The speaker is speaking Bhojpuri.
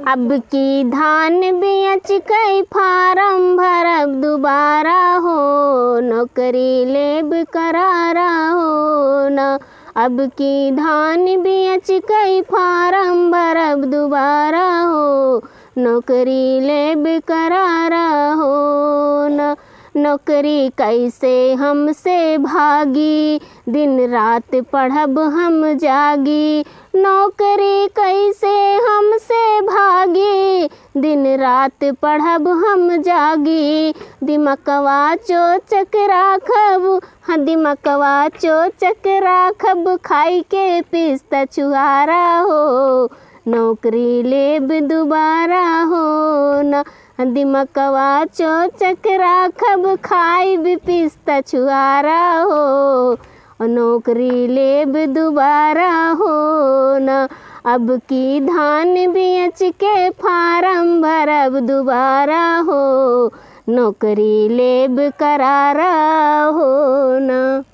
अब की धान बेच कई फारम भरब दोबारा हो, नौकरी लेब करारा हो न। अब की धान बेच कई फारम भरब दोबारा हो, नौकरी लेब करारा हो न। नौकरी कैसे हमसे भागी, दिन रात पढ़ब हम जागी। नौकरी कैसे हमसे भागी, दिन रात पढ़ब हम जागी। दिमकवा चोचक राखब, हाँ दिमकवा चोचक राखब, खाई के पिस्ता छुहारा हो, नौकरी लेब दोबारा हो न। दिमकवा चोचक राखब, खाइब पिस्ता छुहारा हो, नौकरी लेब दोबारा हो न। अब की धान बेच के फारम भरब दोबारा हो, नौकरी लेब करारा हो न।